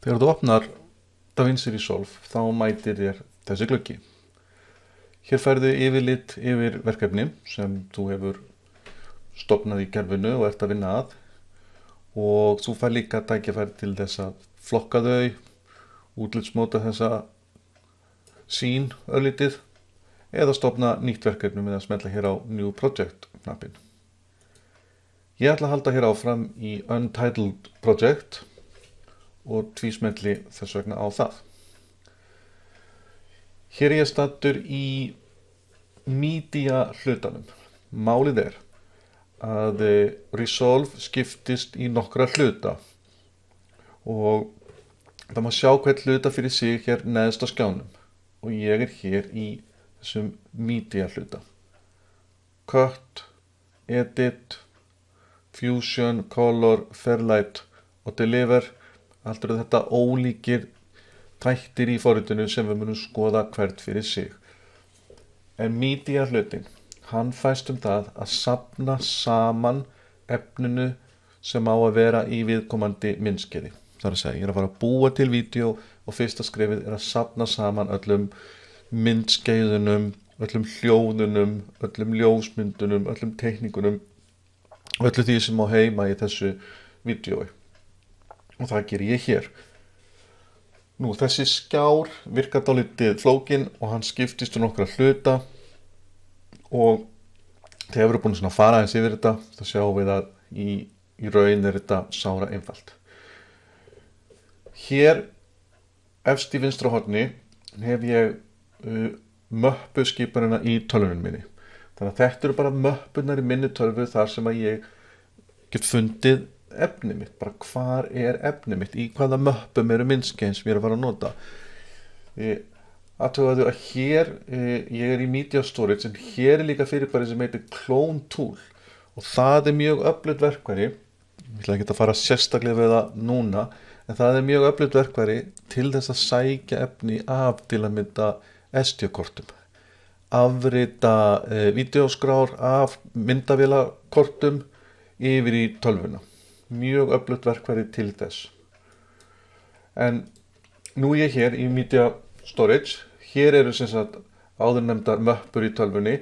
Þegar þú opnar DaVinci Resolve þá mætir þér þessi gluggi. Hér færðu yfirlit yfir verkefni sem þú hefur stofnað í kerfinu og ert að vinna að, og þú fær líka tækifæri til þess að flokka þau, útlitsmóta þessa sýn örlítið eða stofna nýtt verkefni með að smella hér á New Project knappinn. Ég ætla að halda hér áfram í Untitled Project og tvísmelli þess vegna á það. Hér er ég staddur í media hlutanum. Málið er að Resolve skiptist í nokkra hluta og það má sjá hvern hluta fyrir sig hér neðst á skjánum, og ég er hér í þessum media hluta. Cut, Edit, Fusion, Color, Fairlight og Deliver. Allt eru þetta ólíkir þættir í forritinu sem við munum skoða hvert fyrir sig. En media hlutin, hann fæst það að safna saman efninu sem á að vera í viðkomandi myndskeiði. Það er að segja, ég er að fara að búa til vídeo og fyrsta skrefið er að safna saman öllum myndskeiðunum, öllum hljóðunum, öllum ljósmyndunum, öllum teikningunum, öllu því sem á heima í þessu vídeói. Og það ger ég hér. Nú, þessi skjár virkar dálítið flókinn og hann skiptist í nokkra hluta, og þegar við erum búin að fara aðeins yfir þetta, þá sjáum við að í raun er þetta sára einfalt. Hér efst í vinstra horni hef ég möppuskipunina í tölvunum minni. Þannig að þetta eru bara möppunar í minni tölvu þar sem að ég get fundið efni mitt, bara hvar er efni mitt, í hvaða möppum eru myndskeiðin sem ég er að fara að nota. Athugaðu að hér, ég er í Media Storage, en hér er líka fyrirbæri sem heitir Clone Tool, og það er mjög öflugt verkfæri. Ég ætla ekki að fara sérstaklega við það núna, en það er mjög öflugt verkfæri til þess að sækja efni af til að mynda SD-kortum, afrita vídeóskrár af myndavélakortum yfir í tölvuna. Mjög öflugt verkfæri til þess. En nú er ég hér í Media Storage. Hér eru sem sagt áðurnefndar möppur í tölvunni,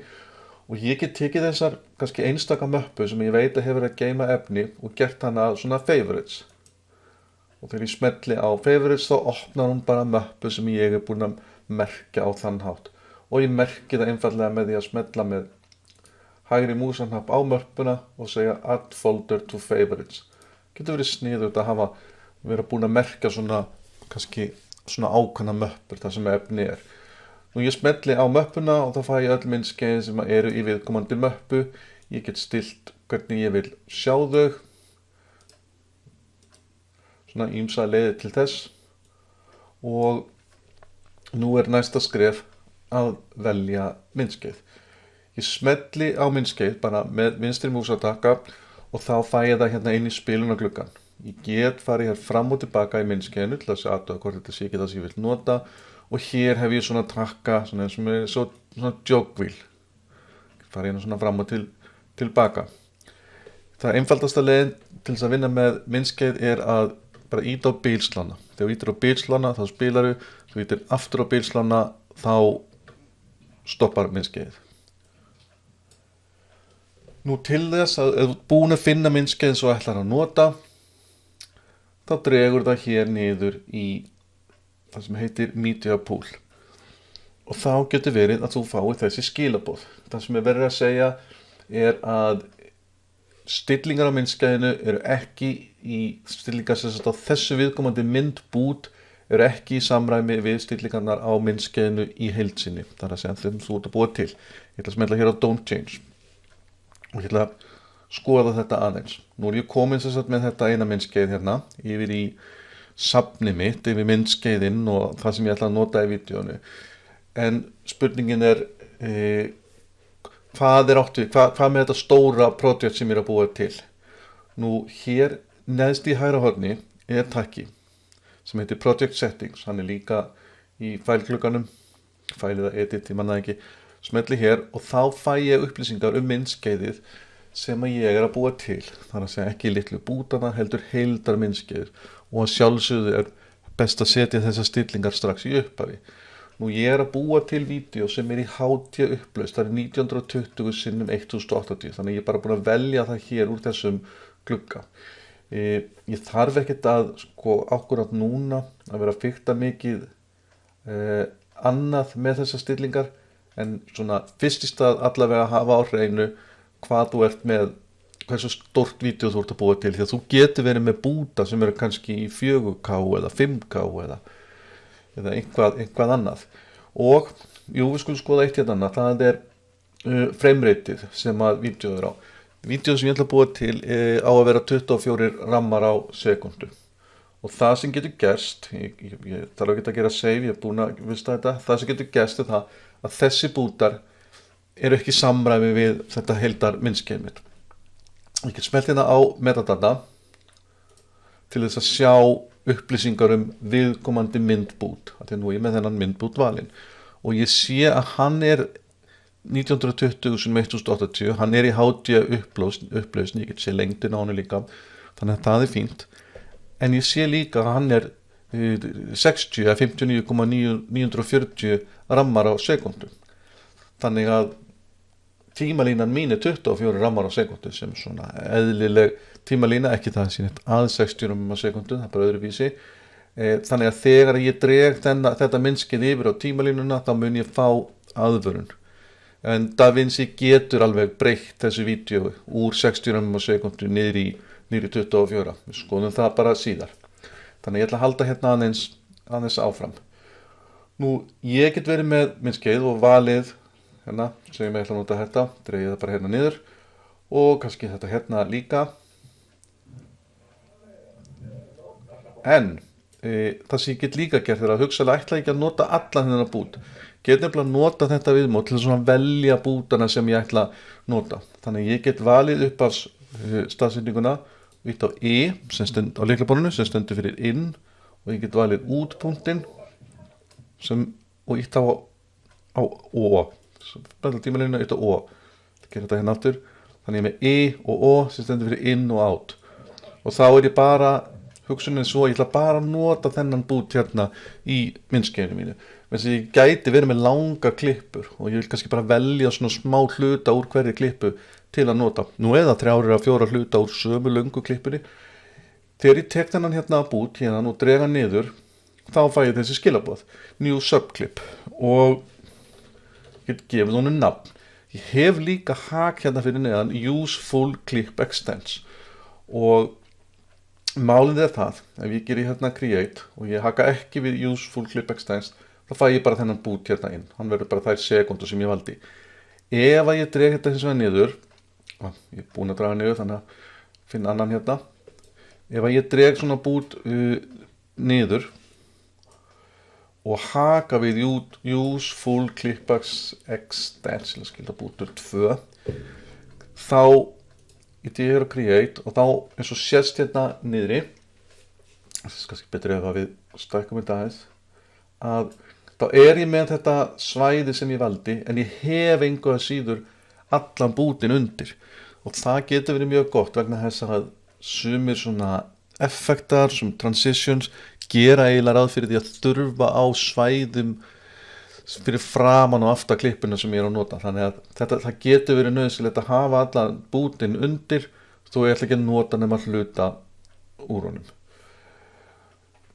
og ég get tekið þessar kannski einstaka möppu sem ég veit að hefur að geyma efni og gert hana svona favorites. Og þegar ég smelli á favorites þá opnar hún bara möppu sem ég er búin að merkja á þann hátt. Og ég merki það einfallega með því að smella með hægri múshnapp á möppuna og segja Add folder to favorites. Getur verið sniðugt að vera búin að merkja svona kannski svona ákveðna möppur þar sem efni er. Nú ég smelli á möppuna og þá fæ ég öll myndskeiðin sem eru í viðkomandi möppu. Ég get stillt hvernig ég vil sjá þau. Svona ýmsa leiðir til þess. Og nú er næsta skref að velja myndskeið. Ég smelli á myndskeið bara með vinstri músataka og þá fæ ég það hérna inn í spilunargluggann. Ég get farið hér fram og tilbaka í myndskeiðinu til að athuga hvort þetta sé ekki það sem ég vil nota, og hér hef ég svona takka svona eins og með svona jogwheel. Farið hérna svona fram og tilbaka. Það einfaldasta leiðin til þess að vinna með myndskeið er að bara íta á bilslána. Þegar þú ítir á bilslána þá spilaru, þú ítir aftur á bilslána þá stoppar myndskeiðið. Nú til þess að ef þú ert búin að finna myndskeið svo ætlar að nota, þá dregur það hér niður í það sem heitir Media Pool. Og þá getur verið að þú fái þessi skilaboð. Það sem er verið að segja er að stillingar á myndskeiðinu eru ekki í stillingar sem á þessu viðkomandi myndbút eru ekki í samræmi við stillingarnar á myndskeiðinu í heild sinni. Það er að segja þeim þú ert að búa til. Ég ætla að smella hér á Don't Change. Og ég ætla að skoða þetta aðeins. Nú er ég komin sem sagt með þetta eina myndskeið hérna yfir í safni mitt, yfir myndskeiðinn og það sem ég ætla að nota í vídeónu. En spurningin er hvað er átt við, hvað með þetta stóra projekt sem ég er að búa til. Nú hér neðst í hægra horni er takki sem heitir Project Settings. Hann er líka í fælglugganum, fælið að edit, ég manna ekki. Smelli hér og þá fæ ég upplýsingar myndskeiðið sem að ég er að búa til. Það er að segja ekki litlu bútana heldur heildar myndskeiðir, og að sjálfsögðu er best að setja þessar stillingar strax í upphafi. Nú ég að búa til vídeo sem í HT upplaust, það 1920 sinnum 1080, þannig ég bara búin að velja það hér úr þessum glugga. Ég þarf ekkert að akkurat núna að vera að fikta mikið annað með þessar stillingar, en svona fyrst í stað allavega að hafa á hreinu hvað þú ert með, hversu stórt vídeo þú ert að búa til, því að þú getur verið með búta sem eru kannski í 4K eða 5K eða eitthvað annað. Og við skulum skoða eitt hérna annað, það frame-rateið sem að vídeóð á. Vídeóð sem ég ætla að búa til á að vera 24 rammar á sekundu. Og það sem getur gerst, ég þarf ekki að gera save, ég búin að vista þetta, það sem getur gerst það að þessi bútar eru ekki samræmi við þetta heildar myndskeið mitt. Ég get smellt hérna á metadata til þess að sjá upplýsingar viðkomandi myndbút. Þetta nú ég með þennan myndbút valinn. Og ég sé að hann 1920 sem 1080, hann í HD upplausn, ég get sé lengdin á hann líka, þannig að það fínt. En ég sé líka að hann 60 eða 59,940 rammar á sekundu. Þannig að tímalínan mín 24 rammar á sekundu, sem svona eðlileg tímalína, ekki það sem að 60 rammar á sekundu, það bara öðruvísi. Þannig að þegar ég dreg þetta myndskeið yfir á tímalínuna, þá mun ég fá aðvörun. En DaVinci getur alveg breytt þessu vídeo úr 60 rammar á sekundu niður í 24. Við skoðum það bara síðar. Þannig ég ætla að halda hérna aðeins áfram. Nú, ég get verið með myndskeið og valið hérna, segjum ég ætla að nota þetta, dreigið það bara hérna niður og kannski þetta hérna líka. En það sem ég get líka gert að hugsalega ætla ekki að nota allan þennan bút. Get nefnilega að nota þetta viðmót til að velja bútana sem ég ætla að nota. Þannig ég get valið upp af staðsetninguna, ítt á á lyklaborðinu sem stendur fyrir inn, og ég get valið útpunktinn og ítt á O. Bæða tímalínuna ítt á O. Það gerir þetta hérna aftur. Þannig ég með og O sem stendur fyrir inn og out. Og þá ég bara hugsunin svo, ég ætla bara að nota þennan bút hérna í myndskeiðinu mínu. Þess að ég gæti verið með langa klippur og ég vil kannski bara velja svona smá hluta úr hverri klippu til að nota. Nú eða 3 eða 4 hluta úr sömu löngu klippunni. Þegar ég tek þennan hérna bút hérna og drega niður, þá fæ ég þessi skilaboð, new subclip, og ég get gefið honum nafn. Ég hef líka hak hérna fyrir neðan, use full clip extents, og málið það, ef ég gerir hérna create og ég haka ekki við use full clip extents, þá fæ ég bara þennan bút hérna inn. Hann verður bara þær sekundur sem ég valdi. Ef að ég dreg þetta hins vegar niður, ég búin að draga niður þannig að finna annan hérna. Ef að ég dreg svona bút niður og haka við use full clip extents, til að skilja bútur 2, þá ég hér að create og þá eins og sést hérna niðri, það er kannski betur ef að við stækkum þetta aðeins, að þá ég með þetta svæði sem ég valdi, en ég hef engu að síður allan bútin undir, og það getur verið mjög gott vegna þess að sumir svona effektar, some transitions, gera eiginlega ráð fyrir því að þurfa á svæðum fyrir framan og aftan klippuna sem ég að nota. Þannig að það getur verið nauðsynlegt að hafa allan bútin undir, þó ég ætla ekki að nota nema hluta úr honum.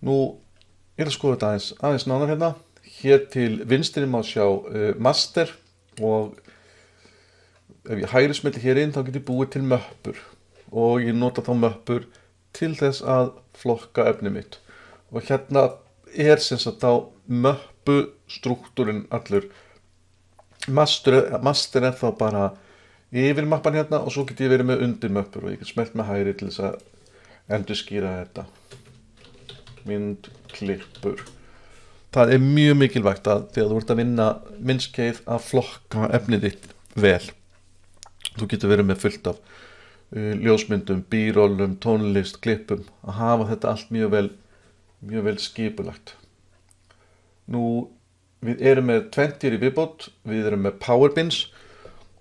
Nú, ég að skoða þetta aðeins nánar hérna. Hér til vinstri má sjá master, og ef ég hægri smelli hér inn, þá get ég búið til möppur, og ég nota þá möppur til þess að flokka efni mitt. Og hérna sem sagt þá möppustruktúrin allur. Master þá bara yfir mappan hérna, og svo get ég verið með undir möppur, og ég get smellt með hægri til þess að endurskýra þetta. Myndklippur. Það mjög mikilvægt að þegar þú ert að vinna myndskeið að flokka efnið þitt vel. Þú getur verið með fullt af ljósmyndum, bírólum, tónlist, klippum, að hafa þetta allt mjög vel skipulagt. Nú, við erum með 20 í viðbót, við erum með powerbins,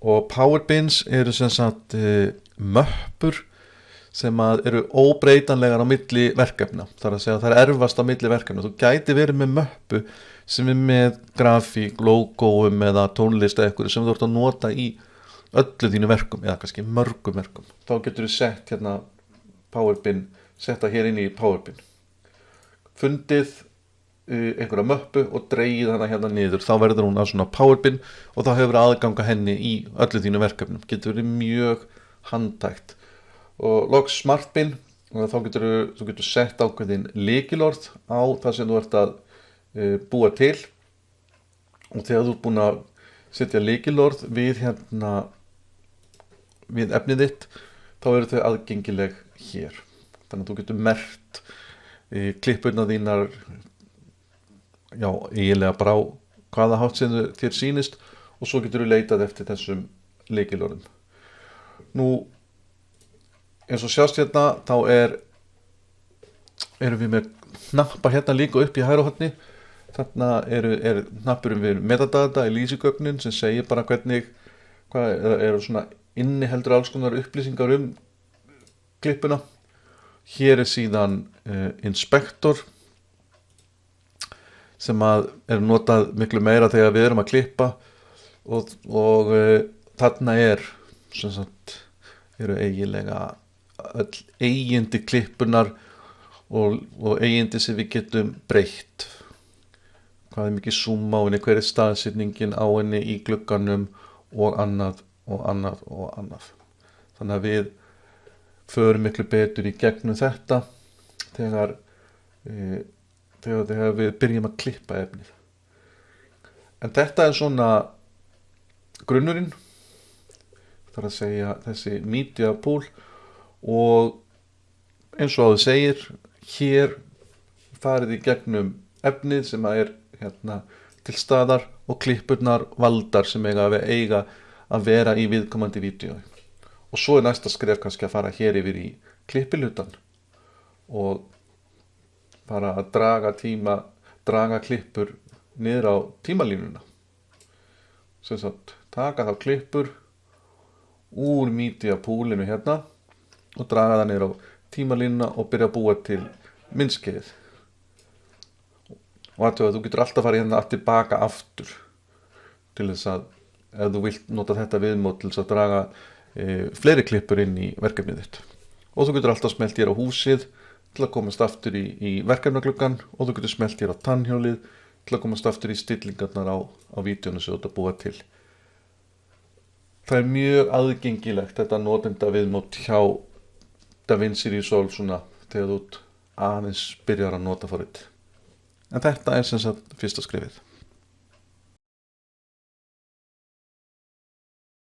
og powerbins eru sem sagt möppur sem að eru óbreytanlegar á milli verkefna. Það er að segja að það er erfast á milli verkefna. Þú gæti verið með möppu sem er með grafík, logóum eða tónlist eða eitthvað sem þú ert að nota í öllu þínu verkum eða kannski mörgum verkum. Þá getur þú sett hérna Powerbin, setta hér inn í Powerbin. Fundið einhverja möppu og dreigið hana hérna niður. Þá verður hún á svona Powerbin og þá hefur aðganga henni í öllu þínu verkefnum. Getur verið mjög handtækt. Og loks SmartBin, og þá þú getur sett ákveðin lykilorð á það sem þú ert að búa til, og þegar þú ert búin að setja lykilorð við við efnið þitt, þá eru þau aðgengileg hér. Þannig að þú getur merkt klippurnar þínar eiginlega bara á hvaða hátt sem þér sýnist, og svo getur þú leitað eftir þessum lykilorðum. Nú eins og sjást hérna, þá erum við með hnappa hérna líka upp í hægra horni. Þarna er hnappurum við metadata í lýsigögnin sem segir bara hvað eru svona inniheldur alls konar upplýsingar klippuna. Hér síðan inspektor sem að notað miklu meira þegar við erum að klippa, og þarna eru eiginlega öll eigindi klippunar og eigindi sem við getum breytt. Hvað er mikið zoom á henni, hver er staðsetningin á henni í glugganum og annað. Þannig að við förum miklu betur í gegnum þetta þegar við byrjum að klippa efnið. En þetta er svona grunnurinn, það er að segja þessi media pool, og eins og áður segir, hér farið í gegnum efnið sem er hérna til staðar og klippurnar valdar sem eiga að vera í viðkomandi vídeói. Og svo er næsta skref kannski að fara hér yfir í klippilutan og fara að draga klippur niður á tímalínuna. Sem sagt, taka þá klippur úr media poolinu hérna og draga það niður á tímalínuna og byrja að búa til myndskeiðið. Og að þú getur alltaf farið hérna tilbaka aftur til þess að ef þú vilt nota þetta viðmót til þess að draga fleiri klippur inn í verkefnið þitt. Og þú getur alltaf smellt hér á húsið til að komast aftur í verkefnagluggan, og þú getur smellt hér á tannhjólið til að komast aftur í stillingarnar á vídeónu sem þú ert að búa til. Það er mjög aðgengilegt þetta notenda viðmót hjá DaVinci Resolve svona þegar þú aðeins byrjar að nota forrit. En þetta er sem sagt fyrsta skrefið.